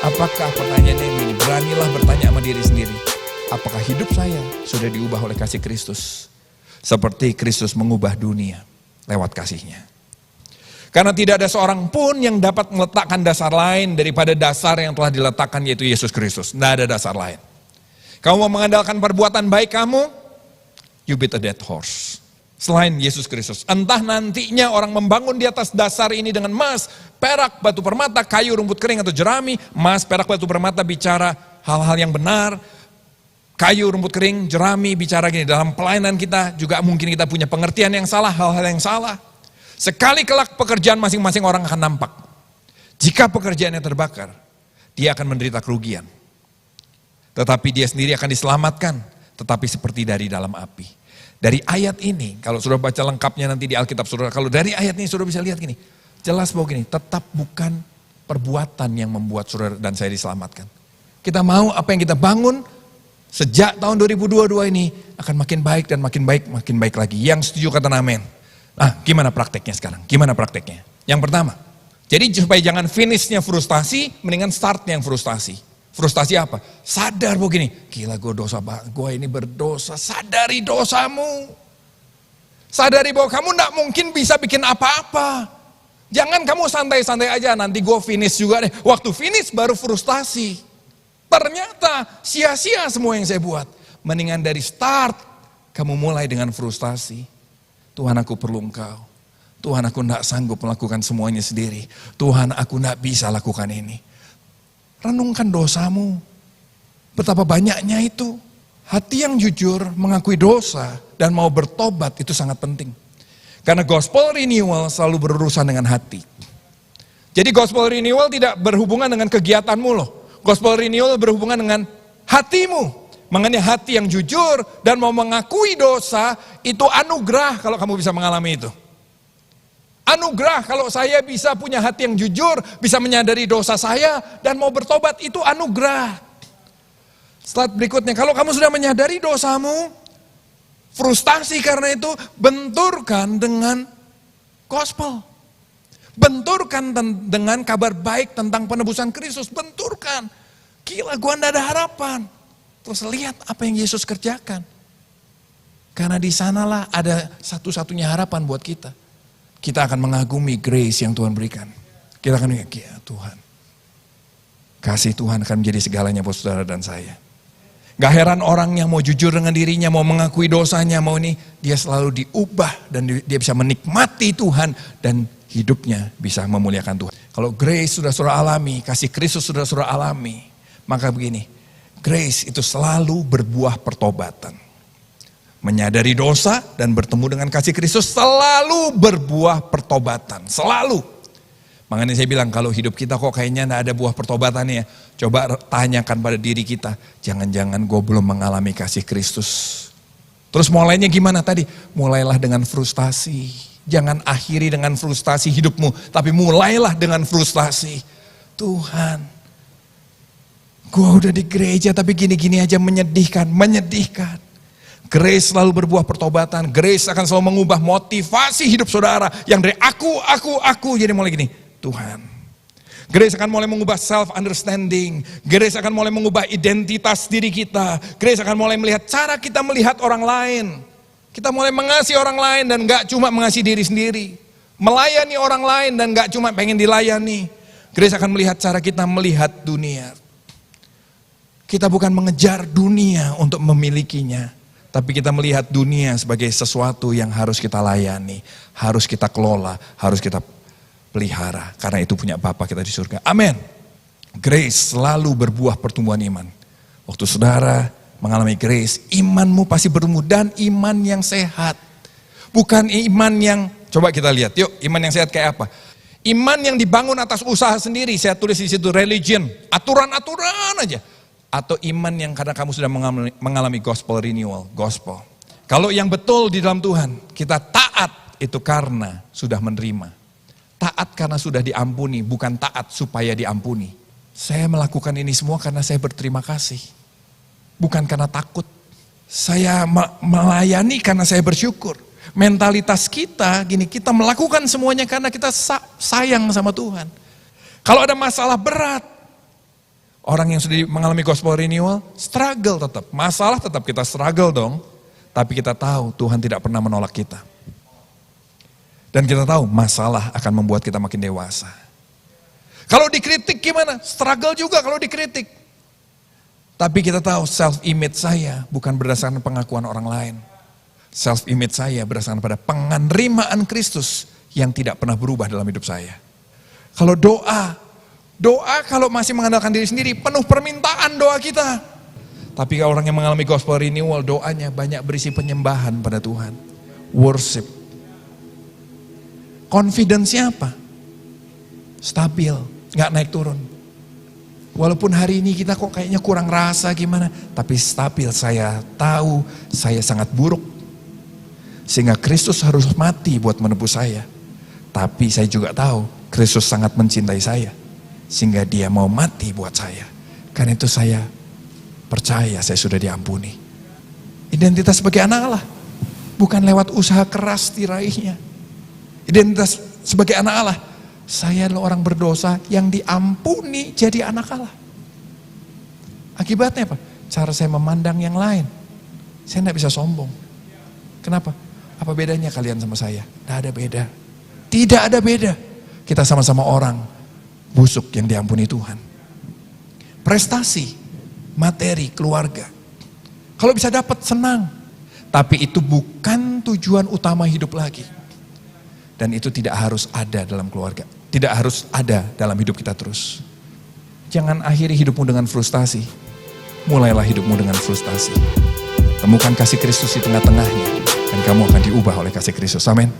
Apakah pertanyaannya ini, beranilah bertanya sama diri sendiri. Apakah hidup saya sudah diubah oleh kasih Kristus? Seperti Kristus mengubah dunia lewat kasihnya. Karena tidak ada seorang pun yang dapat meletakkan dasar lain daripada dasar yang telah diletakkan, yaitu Yesus Kristus. Tidak ada dasar lain. Kamu mau mengandalkan perbuatan baik kamu, you beat a dead horse. Selain Yesus Kristus. Entah nantinya orang membangun di atas dasar ini dengan emas, perak, batu permata, kayu, rumput kering atau jerami. Emas, perak, batu permata bicara hal-hal yang benar. Kayu, rumput kering, jerami bicara gini. Dalam pelayanan kita juga mungkin kita punya pengertian yang salah, hal-hal yang salah. Sekali kelak pekerjaan masing-masing orang akan nampak. Jika pekerjaannya terbakar, dia akan menderita kerugian. Tetapi dia sendiri akan diselamatkan, tetapi seperti dari dalam api. Dari ayat ini, kalau sudah baca lengkapnya nanti di Alkitab saudara, kalau dari ayat ini sudah bisa lihat gini, jelas bahwa gini, tetap bukan perbuatan yang membuat saudara dan saya diselamatkan. Kita mau apa yang kita bangun sejak tahun 2022 ini akan makin baik dan makin baik lagi. Yang setuju kata amin. Nah, gimana prakteknya sekarang? Gimana prakteknya? Yang pertama, jadi supaya jangan finishnya frustasi, mendingan startnya yang frustasi. Frustasi apa? Sadar begini, gila gue dosa banget, gue ini berdosa, sadari dosamu. Sadari bahwa kamu gak mungkin bisa bikin apa-apa. Jangan kamu santai-santai aja, nanti gue finish juga deh. Waktu finish baru frustasi. Ternyata sia-sia semua yang saya buat. Mendingan dari start, kamu mulai dengan frustasi. Tuhan, aku perlu Engkau. Tuhan, aku gak sanggup melakukan semuanya sendiri. Tuhan, aku gak bisa lakukan ini. Renungkan dosamu. Betapa banyaknya itu. Hati yang jujur mengakui dosa dan mau bertobat itu sangat penting. Karena gospel renewal selalu berurusan dengan hati. Jadi gospel renewal tidak berhubungan dengan kegiatanmu loh. Gospel renewal berhubungan dengan hatimu. Mengenai hati yang jujur dan mau mengakui dosa itu anugerah kalau kamu bisa mengalami itu. Anugerah kalau saya bisa punya hati yang jujur, bisa menyadari dosa saya dan mau bertobat, itu anugerah. Slide berikutnya, kalau kamu sudah menyadari dosamu, frustasi karena itu, benturkan dengan gospel. Benturkan dengan kabar baik tentang penebusan Kristus, benturkan. Gila, gua gak ada harapan. Terus lihat apa yang Yesus kerjakan. Karena di sanalah ada satu-satunya harapan buat kita. Kita akan mengagumi grace yang Tuhan berikan. Kita akan ingat, ya Tuhan. Kasih Tuhan akan menjadi segalanya buat saudara dan saya. Gak heran orang yang mau jujur dengan dirinya, mau mengakui dosanya, mau ini, dia selalu diubah dan dia bisa menikmati Tuhan dan hidupnya bisa memuliakan Tuhan. Kalau grace sudah saudara alami, kasih Kristus sudah saudara alami, maka begini, grace itu selalu berbuah pertobatan. Menyadari dosa dan bertemu dengan kasih Kristus selalu berbuah pertobatan. Selalu. Makanya saya bilang kalau hidup kita kok kayaknya gak ada buah pertobatannya. Coba tanyakan pada diri kita. Jangan-jangan gue belum mengalami kasih Kristus. Terus mulainya gimana tadi? Mulailah dengan frustasi. Jangan akhiri dengan frustasi hidupmu. Tapi mulailah dengan frustasi. Tuhan, gue udah di gereja tapi gini-gini aja menyedihkan. Grace selalu berbuah pertobatan. Grace akan selalu mengubah motivasi hidup saudara. Yang dari aku. Jadi mulai gini, Tuhan. Grace akan mulai mengubah self-understanding. Grace akan mulai mengubah identitas diri kita. Grace akan mulai melihat cara kita melihat orang lain. Kita mulai mengasihi orang lain dan gak cuma mengasihi diri sendiri. Melayani orang lain dan gak cuma pengen dilayani. Grace akan melihat cara kita melihat dunia. Kita bukan mengejar dunia untuk memilikinya. Tapi kita melihat dunia sebagai sesuatu yang harus kita layani, harus kita kelola, harus kita pelihara. Karena itu punya Bapa kita di surga. Amin. Grace selalu berbuah pertumbuhan iman. Waktu saudara mengalami grace, imanmu pasti bertumbuh dan iman yang sehat. Bukan iman yang, coba kita lihat yuk, iman yang sehat kayak apa? Iman yang dibangun atas usaha sendiri, saya tulis di situ religion, aturan-aturan aja. Atau iman yang karena kamu sudah mengalami gospel renewal, gospel. Kalau yang betul di dalam Tuhan, kita taat itu karena sudah menerima. Taat karena sudah diampuni, bukan taat supaya diampuni. Saya melakukan ini semua karena saya berterima kasih. Bukan karena takut. Saya melayani karena saya bersyukur. Mentalitas kita, gini, kita melakukan semuanya karena kita sayang sama Tuhan. Kalau ada masalah berat, Orang yang sudah mengalami gospel renewal, struggle tetap. Masalah tetap kita struggle dong. Tapi kita tahu Tuhan tidak pernah menolak kita. Dan kita tahu masalah akan membuat kita makin dewasa. Kalau dikritik gimana? Struggle juga kalau dikritik. Tapi kita tahu self-image saya bukan berdasarkan pengakuan orang lain. Self-image saya berdasarkan pada penerimaan Kristus yang tidak pernah berubah dalam hidup saya. Kalau doa kalau masih mengandalkan diri sendiri, penuh permintaan doa kita. Tapi kalau orang yang mengalami gospel renewal, doanya banyak berisi penyembahan pada Tuhan. Worship. Confidence-nya apa? Stabil, gak naik turun. Walaupun hari ini kita kok kayaknya kurang rasa gimana, tapi stabil. Saya tahu saya sangat buruk. Sehingga Kristus harus mati buat menebus saya. Tapi saya juga tahu Kristus sangat mencintai saya. Sehingga dia mau mati buat saya. Karena itu saya percaya saya sudah diampuni. Identitas sebagai anak Allah. Bukan lewat usaha keras diraihnya. Identitas sebagai anak Allah. Saya adalah orang berdosa yang diampuni jadi anak Allah. Akibatnya apa? Cara saya memandang yang lain. Saya tidak bisa sombong. Kenapa? Apa bedanya kalian sama saya? Tidak ada beda. Tidak ada beda. Kita sama-sama orang busuk yang diampuni Tuhan. Prestasi, materi, keluarga. Kalau bisa dapat senang. Tapi itu bukan tujuan utama hidup lagi. Dan itu tidak harus ada dalam keluarga. Tidak harus ada dalam hidup kita terus. Jangan akhiri hidupmu dengan frustasi. Mulailah hidupmu dengan frustasi. Temukan kasih Kristus di tengah-tengahnya. Dan kamu akan diubah oleh kasih Kristus. Amin.